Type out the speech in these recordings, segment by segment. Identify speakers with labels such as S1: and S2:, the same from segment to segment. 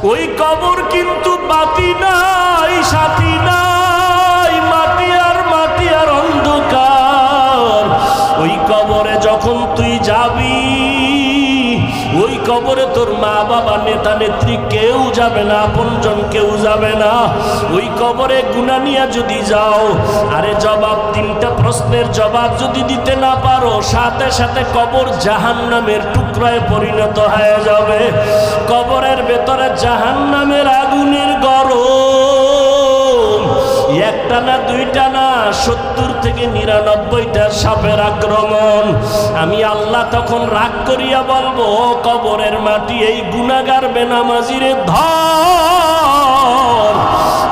S1: ওই কবর কিন্তু বাতি নাই, সাথী নাই, মাটি আর অন্ধকার। ওই কবরে যখন তুই যাবি, ওই কবরে তোর মা বাবা নেতা নেত্রী কেউ যাবে না, আপনজন কেউ যাবে না। ওই কবরে গুনাহ নিয়ে যদি যাও, আরে জবাব, তিনটা প্রশ্নের জবাব যদি দিতে না পারো, সাথে সাথে কবর জাহান্নামের টুকরায় পরিণত হয়ে যাবে। কবরের ভেতরে জাহান্নামের আগুনের গরম, একটা না দুইটা না, 70 থেকে 99টা সাপের আক্রমণ। আমি আল্লাহ তখন রাগ করিয়া বলবো, কবরের মাটি এই গুনাহগার বেনামাজিরে ধর।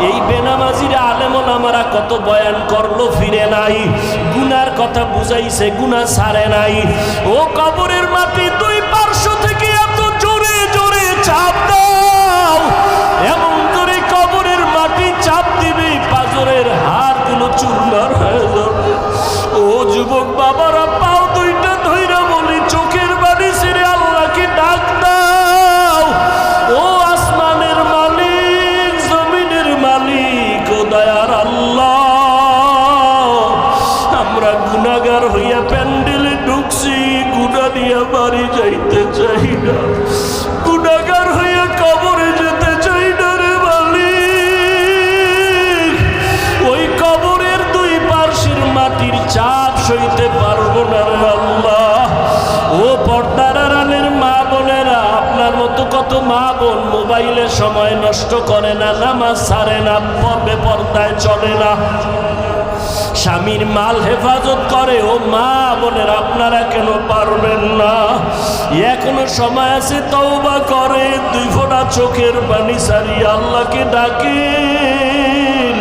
S1: এই বেনামাজিরে আলেম ওলামারা কত বয়ান করলো, ফিরে নাই, গুনার কথা বুঝাইছে, গুনাহ ছাড়ে নাই। ও কবরের মাটি দুই পার্শ্ব থেকে এত জোরে জোরে চাপ দাও, এমন করে কবরের মাটি চাপ দিবে পাজরের হাড়গুলো চুরমার হয়ে যাবে। ও যুবক বাবারা, পাও দুইটা ধইরা বলি, চোখের বাড়ি ছেড়ে আল্লাহকে ডাক দাও। ও আসমানের মালিক, জমিনের মালিক, ও দয়ার আল্লাহ, আমরা গুনাহগার হইয়া প্যান্ডেলে ঢুকছি, গুনাহ নিয়ে বাড়ি যাইতে চাই না, গুনাহগার হইয়া কবরে যেতে চাই না রে মালিক। ওই কবরের দুই পার্শ্বের মাটির চাপ সইতে পারবো না রে আল্লাহ। ও পর্দার আড়ালের মা বোনেরা, আপনার মতো কত মা বোন মোবাইলে সময় নষ্ট করে না, নামাজ ছাড়ে না, বেপরদায় চলে না, স্বামীর মাল হেফাজত করে। ও মা বোনের, আপনারা কেন পারবেন না? এখনো সময় আছে, তওবা করে 2 ফোঁটা চোখের পানি ছাড়িয়ে আল্লাহকে ডাকেন।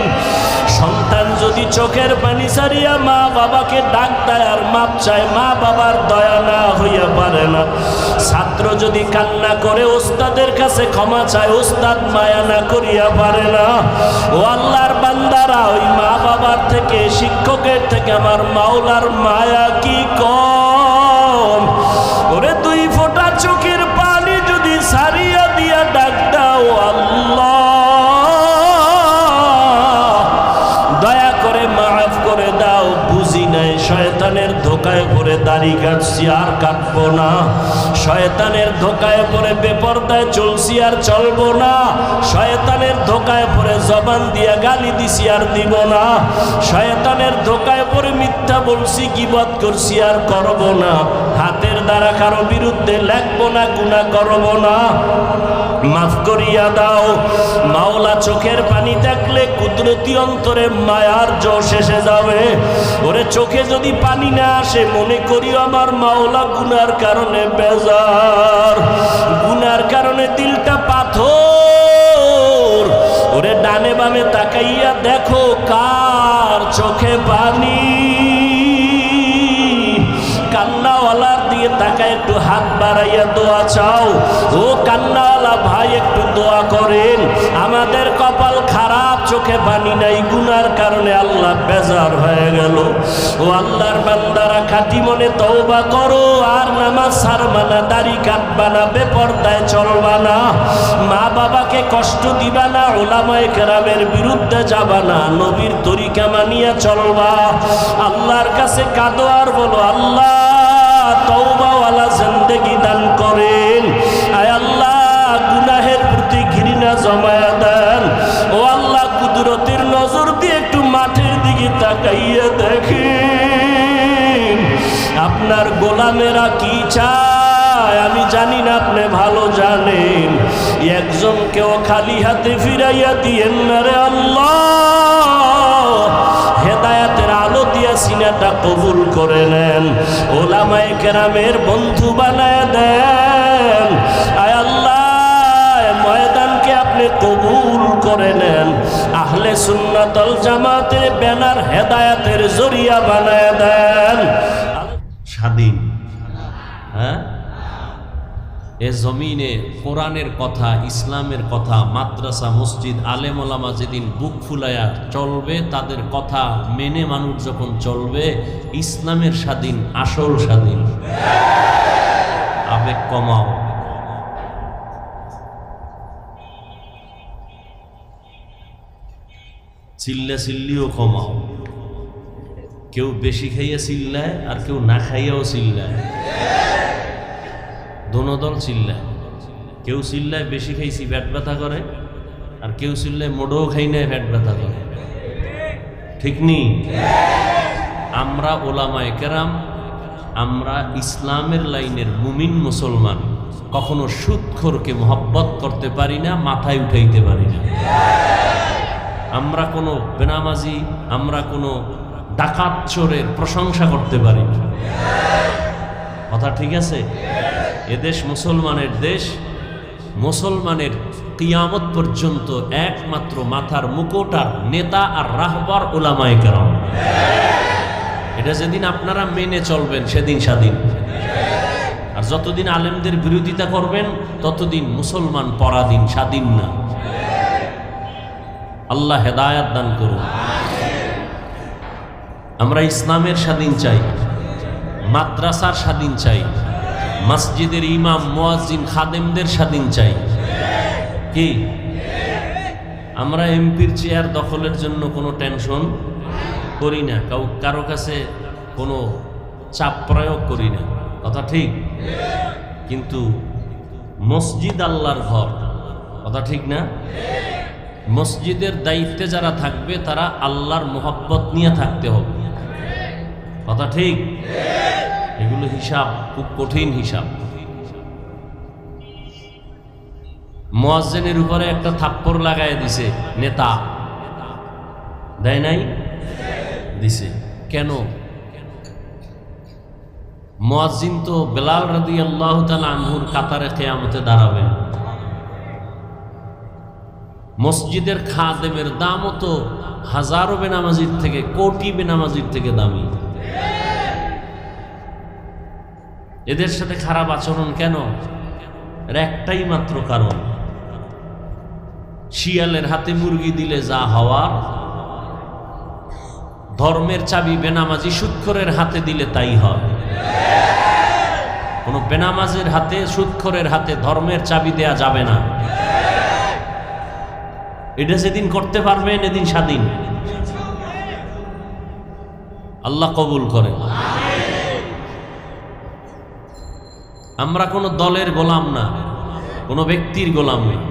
S1: সন্তান যদি চোখের পানি ছাড়িয়া মা বাবাকে ডাক দেয় আর মাপ চায়, মা বাবার দয়া না হইয়া পারে না। ছাত্র যদি কান্না করে ওস্তাদের কাছে ক্ষমা চায়, ওস্তাদ মায়া না করিয়া পারে না। ও আল্লাহর বান্দারা, ওই মা বাবার থেকে, শিক্ষকের থেকে আমার মাওলার মায়া কি কম? ওরে 2 ফোঁটা চোখের পানি যদি ছাড়িয়া দিয়া ডাক দাও, আল্লাহ দয়া করে মাফ করে দাও, বুঝি নাই, শয়তানের ধোকায় পড়ে দাড়ি কাটছি আর কাটবো না, শয়তানের ধোকায় পড়ে বেপরদায় চলছি আর চলবো না, শয়তানের ধোকায় পড়ে জবান দিয়া গালি দিছি আর দিব না, শয়তানের ধোকায় পড়ে মিথ্যা বলছি, গীবত করছি আর করবো না, হাতের দ্বারা কারো বিরুদ্ধে লেখবো না, গুনাহ করবো না, মাফ করিয়া দাও। মাওলা চোখের পানি দেখলে কুদরতি অন্তরে মায়ার জোশ এসে যাবে। ওরে চোখে যদি পানি না আসে, মনে করিও আমার মাওলা গুনার কারণে বেজার, গুনার কারণে দিলটা পাথর। ওরে ডানে বামে তাকাইয়া দেখো কার চোখে পানি। কান্নাওয়ালার দিয়ে তাকায় একটু হাত বাড়াইয়া দোয়া চাও। ও কান্নাওয়ালা ভাই, একটু দোয়া করেন। আমাদের কপাল খারাপ, চোখে পানি নাই, গুনার কারণে আল্লাহ বেজার হয়ে গেল। ও আল্লাহর বান্দারা, খাঁটি মনে তওবা করো, আর নামাজ ছাড়বা না, দাড়ি কাটবা না, বেপরদায় চলবা না, মা বাবাকে কষ্ট দিবা না, উলামায়ে কেরামের বিরুদ্ধে যাবা না, নবীর তরিকা মানিয়া চলবা। আল্লাহর কাছে কাঁদো আর বলো, আল্লাহ তওবাওয়ালা জিন্দেগি দান করেন। আয় আল্লাহ, গুনাহের প্রতি ঘৃণা জমায়া দেন। ও আল্লাহ, কুদরতের নজর দিয়ে একটু মাঠের দিকে তাকাইয়া দেখেন, আপনার গোলামেরা কি চায় আমি জানি না, আপনি ভালো জানেন। একজনকেও খালি হাতে ফিরাইয়া দিয়েন না রে আল্লাহ। হেদায়াতের আলো দিয়া সিনাটা কবুল করে নেন, ওলামায়ে কেরামের বন্ধু বানায় দেন। আয় আল্লাহ, ময়দানকে আপনি কবুল করে নেন, আহলে সুন্নাত ওয়াল জামাতের ব্যানার হেদায়াতের জরিয়া বানায় দেন। স্বাধীন, হ্যাঁ, এ জমিনে কোরআনের কথা, ইসলামের কথা, মাদ্রাসা মসজিদ আলেম ওলামা যেদিন বুক ফুলায়া চলবে, তাদের কথা মেনে মানুষ যখন চলবে, ইসলামের স্বাধীন, আসল স্বাধীন। আবেগ কমাও। চিল্লিও কমাও। কেউ বেশি খাইয়া চিল্লায় আর কেউ না খাইয়াও চিল্লায়, দোনো দল চিল্লায়। কেউ চিল্লায় বেশি খাইছি পেট ব্যথা করে, আর কেউ চিল্লায় মোটেও খাই না পেট ব্যথা করে। ঠিক নেই? আমরা ওলামায়ে কেরাম, আমরা ইসলামের লাইনের মুমিন মুসলমান কখনো সুদখোরকে মহব্বত করতে পারি না, মাথায় উঠাইতে পারি না। আমরা কোনো বেনামাজি, আমরা কোনো ডাকাত চোরের প্রশংসা করতে পারি না। কথা ঠিক আছে? এদেশ মুসলমানের দেশ। মুসলমানের কিয়ামত পর্যন্ত একমাত্র মাথার মুকুটার নেতা আর রাহবার উলামায়ে কেরাম। এটা যেদিন আপনারা মেনে চলবেন সেদিন স্বাধীন, আর যতদিন আলেমদের বিরোধিতা করবেন ততদিন মুসলমান পরাধীন, স্বাধীন না। আল্লাহ হেদায়াত দান করুন। আমরা ইসলামের স্বাধীন চাই, মাদ্রাসার স্বাধীন চাই, মসজিদের ইমাম মুয়াজ্জিন খাদেমদের স্বাধীন চাই। কি আমরা এমপির চেয়ার দখলের জন্য কোনো টেনশন করি না, কারো কাছে কোনো চাপ প্রয়োগ করি না। কথা ঠিক? কিন্তু মসজিদ আল্লাহর ঘর। কথা ঠিক না? মসজিদের দায়িত্বে যারা থাকবে তারা আল্লাহর মোহাব্বত নিয়ে থাকতে হবে। কথা ঠিক? এগুলো হিসাব খুব কঠিন হিসাব। মুয়াজ্জিনের উপরে একটা থাপ্পড় লাগায় দিছে নেতা, দেয় নাই? দিছে। কেন? মুয়াজ্জিন তো বেলাল রাদিয়াল্লাহু তাআলা আনহুর কাতারে কিয়ামতে দাঁড়াবেন। মসজিদের খাদেমের দামও তো হাজারো বেনামাজির থেকে, কোটি বেনামাজির থেকে দামি। এদের সাথে খারাপ আচরণ কেন? এর একটাই মাত্র কারণ, শিয়ালের হাতে মুরগি দিলে যা হওয়ার, ধর্মের চাবি বেনামাজি সুদখোরের হাতে দিলে তাই হয়। কোন বেনামাজের হাতে, সুদখোরের হাতে ধর্মের চাবি দেয়া যাবে না। এটা যেদিন করতে পারবেন এদিন স্বাধীন। আল্লাহ কবুল করে। আমরা কোনো দলের গোলাম না, কোনো ব্যক্তির গোলাম নেই।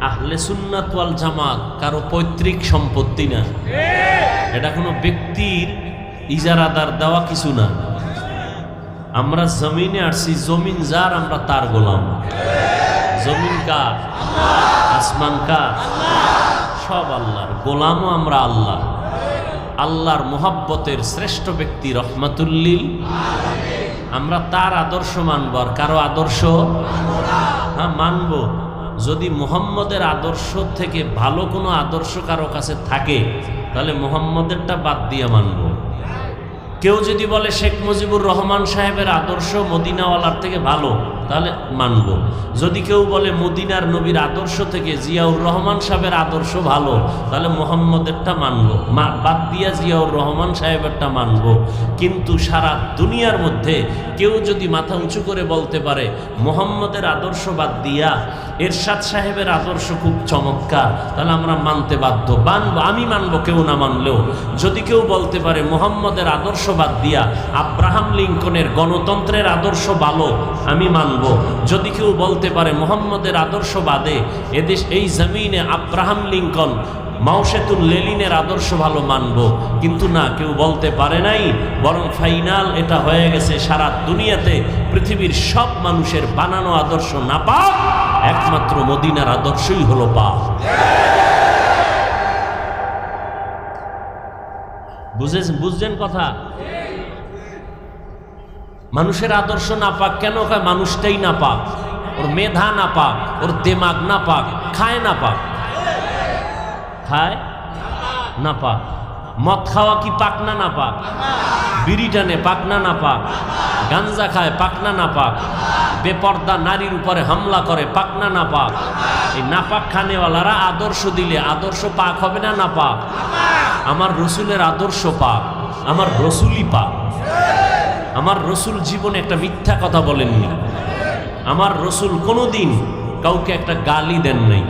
S1: আহলে সুন্নাত ওয়াল জামাত কারো পৈতৃক সম্পত্তি না। এটা কোনো ব্যক্তির ইজারাদার দেওয়া কিছু না। আমরা জমিনে আসছি, জমিন যার আমরা তার গোলাম। জমিন কার? আসমান কার? সব আল্লাহর। গোলামও আমরা আল্লাহ। আল্লাহর মুহাব্বতের শ্রেষ্ঠ ব্যক্তি রহমাতুল্লিল। আমরা তার আদর্শ মানব, আর কারো আদর্শ হ্যাঁ মানব। যদি মুহাম্মদের আদর্শ থেকে ভালো কোনো আদর্শ কারো কাছে থাকে তাহলে মুহাম্মদেরটা বাদ দিয়ে মানব। কেউ যদি বলে শেখ মুজিবুর রহমান সাহেবের আদর্শ মদিনাওয়ালার থেকে ভালো তাহলে মানব। যদি কেউ বলে মদিনার নবীর আদর্শ থেকে জিয়াউর রহমান সাহেবের আদর্শ ভালো তাহলে মুহাম্মদেরটা মানব, বাদ দিয়া জিয়াউর রহমান সাহেবেরটা মানব। কিন্তু সারা দুনিয়ার মধ্যে কেউ যদি মাথা উঁচু করে বলতে পারে মুহাম্মদের আদর্শ বাদ দিয়া এরশাদ সাহেবের আদর্শ খুব চমৎকার, তাহলে আমরা মানতে বাধ্য। মানব, আমি মানব, কেউ না মানলেও। যদি কেউ বলতে পারে মুহাম্মদের আদর্শ বাদ দিয়া আব্রাহাম লিঙ্কনের গণতন্ত্রের আদর্শ ভালো, আমি মানব। যদি কেউ বলতে পারে মুহাম্মদের আদর্শ বাদে এদেশ এই জমিনে আব্রাহাম লিঙ্কন, মাওশেতুল লেনিনের আদর্শ ভালো, মানব। কিন্তু না, কেউ বলতে পারে নাই। বরং ফাইনাল এটা হয়ে গেছে সারা দুনিয়াতে পৃথিবীর সব মানুষের বানানো আদর্শ নাপাক, একমাত্র মদিনার আদর্শই হলো পাক। বুঝছেন কথা? মানুষের আদর্শ নাপাক কেন? মানুষটাই নাপাক, ওর মেধা নাপাক, ওর দিমাগ নাপাক, খায় নাপাক। খায় নাপাক। মদ খাওয়া কি পাক না নাপাক? বিড়ি টানে পাক না নাপাক? গাঞ্জা খায় পাক না নাপাক? বেপর্দা নারীর উপরে হামলা করে পাক না নাপাক? এই নাপাক খানেওয়ালারা আদর্শ দিলে আদর্শ পাক হবে না নাপাক? আমার রসুলের আদর্শ পাক, আমার রসুলই পাক। আমার রসুল জীবনে একটা মিথ্যা কথা বলেননি। আমার রসুল কোনোদিন কাউকে একটা গালি দেন নাই।